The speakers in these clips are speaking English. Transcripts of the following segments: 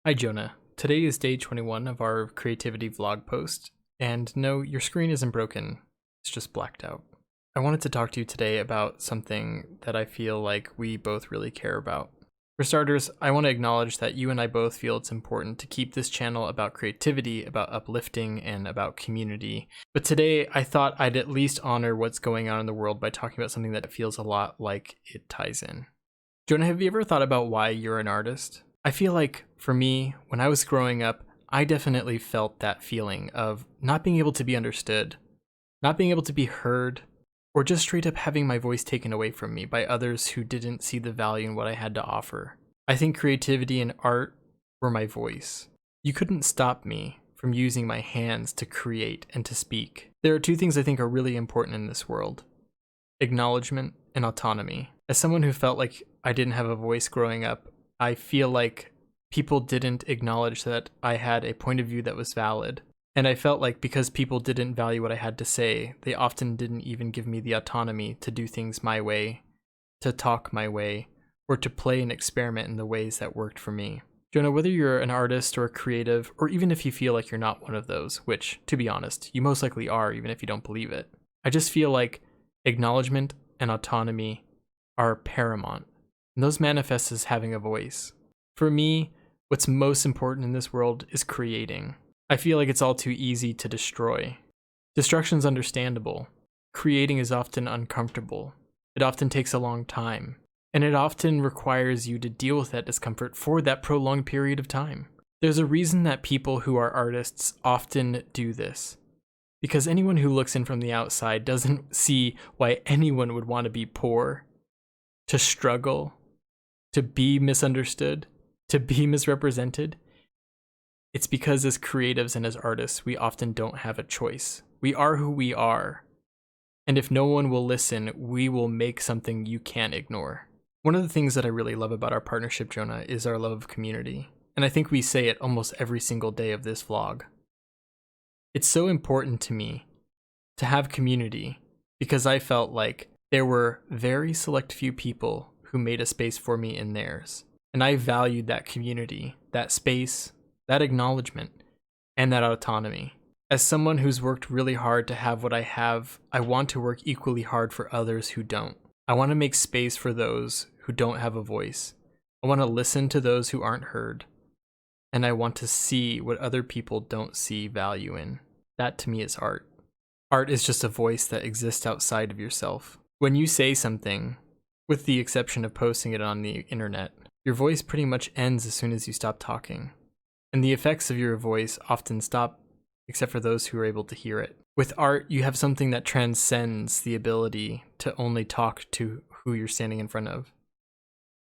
Hi Jonah. Today is day 21 of our creativity vlog post, and no, your screen isn't broken, it's just blacked out. I wanted to talk to you today about something that I feel like we both really care about. For starters, I want to acknowledge that you and I both feel it's important to keep this channel about creativity, about uplifting, and about community. But today, I thought I'd at least honor what's going on in the world by talking about something that feels a lot like it ties in. Jonah, have you ever thought about why you're an artist? I feel like, for me, when I was growing up, I definitely felt that feeling of not being able to be understood, not being able to be heard, or just straight up having my voice taken away from me by others who didn't see the value in what I had to offer. I think creativity and art were my voice. You couldn't stop me from using my hands to create and to speak. There are two things I think are really important in this world: acknowledgement and autonomy. As someone who felt like I didn't have a voice growing up, I feel like people didn't acknowledge that I had a point of view that was valid. And I felt like because people didn't value what I had to say, they often didn't even give me the autonomy to do things my way, to talk my way, or to play and experiment in the ways that worked for me. Jonah, whether you're an artist or a creative, or even if you feel like you're not one of those, which, to be honest, you most likely are even if you don't believe it, I just feel like acknowledgement and autonomy are paramount, and those manifest as having a voice. For me, what's most important in this world is creating. I feel like it's all too easy to destroy. Destruction's understandable. Creating is often uncomfortable. It often takes a long time, and it often requires you to deal with that discomfort for that prolonged period of time. There's a reason that people who are artists often do this, because anyone who looks in from the outside doesn't see why anyone would want to be poor, to struggle, to be misunderstood, to be misrepresented. It's because as creatives and as artists, we often don't have a choice. We are who we are. And if no one will listen, we will make something you can't ignore. One of the things that I really love about our partnership, Jonah, is our love of community. And I think we say it almost every single day of this vlog. It's so important to me to have community because I felt like there were very select few people who made a space for me in theirs. And I valued that community, that space, that acknowledgement, and that autonomy. As someone who's worked really hard to have what I have, I want to work equally hard for others who don't. I want to make space for those who don't have a voice. I want to listen to those who aren't heard. And I want to see what other people don't see value in. That to me is art. Art is just a voice that exists outside of yourself. When you say something, with the exception of posting it on the internet, your voice pretty much ends as soon as you stop talking. And the effects of your voice often stop, except for those who are able to hear it. With art, you have something that transcends the ability to only talk to who you're standing in front of.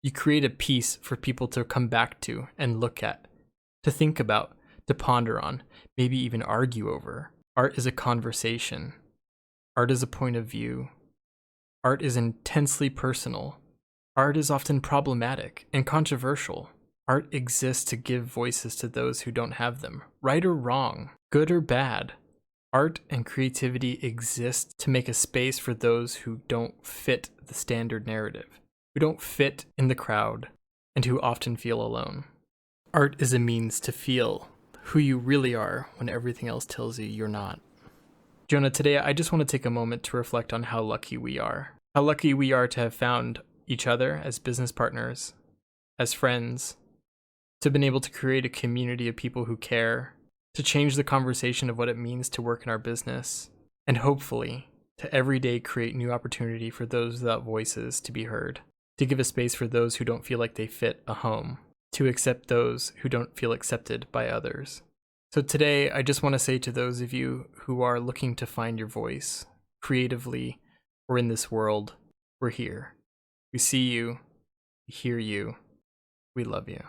You create a piece for people to come back to and look at, to think about, to ponder on, maybe even argue over. Art is a conversation. Art is a point of view. Art is intensely personal. Art is often problematic and controversial. Art exists to give voices to those who don't have them, right or wrong, good or bad. Art and creativity exist to make a space for those who don't fit the standard narrative, who don't fit in the crowd, and who often feel alone. Art is a means to feel who you really are when everything else tells you you're not. Jonah, today I just want to take a moment to reflect on how lucky we are. How lucky we are to have found each other as business partners, as friends, to have been able to create a community of people who care, to change the conversation of what it means to work in our business, and hopefully to every day create new opportunity for those without voices to be heard, to give a space for those who don't feel like they fit a home, to accept those who don't feel accepted by others. So today, I just want to say to those of you who are looking to find your voice, creatively or in this world, we're here. We see you, we hear you, we love you.